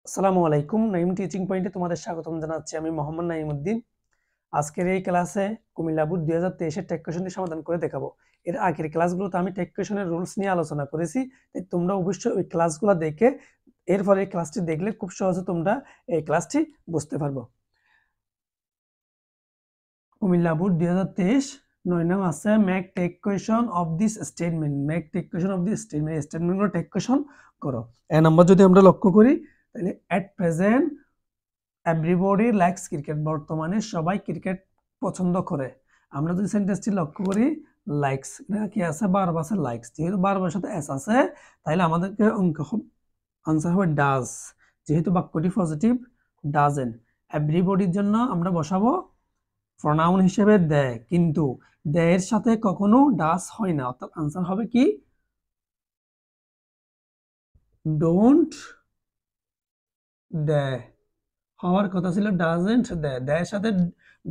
আসসালামু আলাইকুম। নাইম টিচিং পয়েন্টে তোমাদের স্বাগতম জানাচ্ছি। আমি মোহাম্মদ নাইমউদ্দিন। আজকের এই ক্লাসে কুমিল্লা বোর্ড 2023 এর টেক কোয়েশনটি সমাধান করে দেখাবো। এর আগের ক্লাসগুলোতে আমি টেক কোয়েশনের রুলস নিয়ে আলোচনা করেছি, তাই তোমরা অবশ্যই ওই ক্লাসগুলো দেখে এরপরে এই ক্লাসটি দেখলে খুব সহজে তোমরা এই ক্লাসটি বুঝতে পারবো। কুমিল্লা বোর্ড 2023 9 নাম আছে make tag question of this statement. Make tag question of this statement, স্টেটমেন্টগুলো টেক কোয়েশন করো। এ নাম্বার যদি আমরা লক্ষ্য করি তাহলে at present everybody likes cricket, বর্তমানে সবাই ক্রিকেট পছন্দ করে। আমরা যদি সেন্টেন্সটি লক্ষ্য করি লাইকস, এটা কি আছে ভার্ব আছে লাইকস, যেহেতু ভার্বের সাথে এস আছে তাহলে আমাদেরকে আনসার হবে ডাজ, যেহেতু বাক্যটি পজিটিভ ডাজেন্ট। এভরিবডির জন্য আমরা বসাবো প্রনাউন হিসেবে দে, কিন্তু দে এর সাথে কখনো ডাজ হয় না, অর্থাৎ আনসার হবে কি ডোন্ট দে। হওয়ার কথা ছিল ডাজেন্ট দে, দে এর সাথে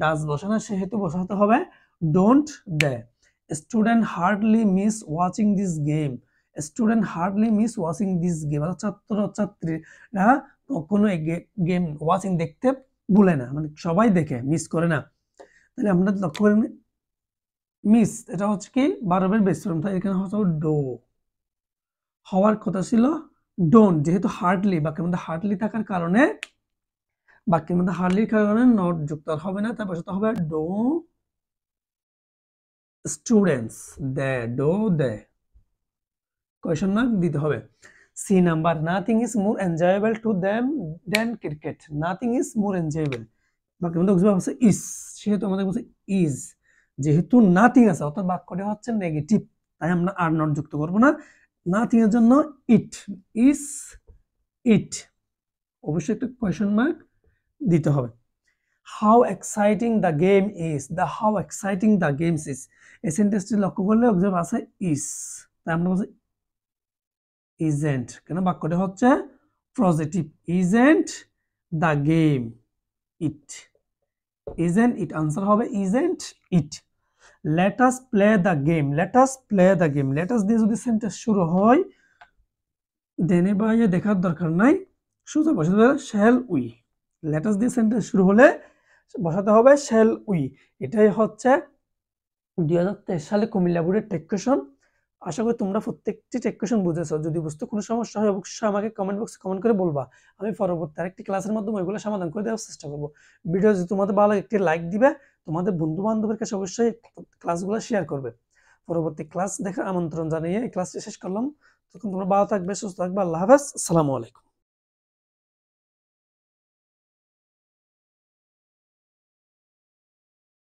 ডাজ বসে না, সেহেতু বসাতে হবে don't they. Student hardly miss watching this game, student hardly miss watching this game, ছাত্র ছাত্রীরা কখনো গেম ওয়াচিং দেখতে ভুলে না, মানে সবাই দেখে, মিস করে না। তাহলে আমরা লক্ষ্য করি মিস, এটা হচ্ছে কি ভার্বের বেস ফর্ম, তাই এখানে হচ্ছে ডো। হওয়ার কথা ছিল ডোন্ট, যেহেতু হার্ডলি বাক্যের মধ্যে হার্ডলি থাকার কারণে নট যুক্ত হবে না, তারপর সাথে হবে do students they, do they, question mark দিতে হবে। C number, nothing is more enjoyable to them than cricket. Nothing is more enjoyable, বাক্যের মধ্যে হচ্ছে ইজ, সেহেতু আমাদের বলছে ইজ, যেহেতু নাথিং আছে অর্থাৎ বাক্যটি হচ্ছে নেগেটিভ, তাই আমরা আর নট যুক্ত করব না। নাথিং এর জন্য ইট, ইজ ইট, অবশ্যই একটা কোয়েশ্চন মার্ক দিতে হবে। How exciting the game is, the how exciting the games is, এই সেন্টেন্সটি লক্ষ্য করলে অবজার্ভ আছে ইজ, তাই আমরা বলছি ইজেন্ট, কেন বাক্যটি হচ্ছে positive. Isn't the game it, isn't it, answer হবে isn't it. Let us play the game, let us play the game, let us দিয়ে যদি সেন্টেন্স শুরু হয় দেনে বাইরে দেখার দরকার নাই, শুধু বসাতে হবে শ্যাল উই। লেট আস দিয়ে সেন্টেন্স শুরু হলে বসাতে হবে শ্যাল উই। এটাই হচ্ছে 2023 সালে কুমিল্লা বোর্ডের টেক কোয়েশন। আশা করি তোমরা প্রত্যেকটি টেক কোয়েশন বুঝেছো। যদি বুঝতে কোনো সমস্যা হয় অবশ্যই আমাকে কমেন্ট বক্সে কমেন্ট করে বলবা, আমি পরবর্তী আরেকটি ক্লাসের মাধ্যমে ওইগুলো সমাধান করে দেওয়ার চেষ্টা করবো। ভিডিও যদি তোমাদের ভালো লাগে একটি লাইক দিবে, তোমাদের বন্ধু বান্ধবের কাছে অবশ্যই ক্লাসগুলো শেয়ার করবে। পরবর্তী ক্লাস দেখার আমন্ত্রণ জানিয়ে এই ক্লাসটি শেষ করলাম। তখন তোমরা ভালো থাকবে, সুস্থ থাকবে। আল্লাহ হাফেজ, আসসালামু আলাইকুম।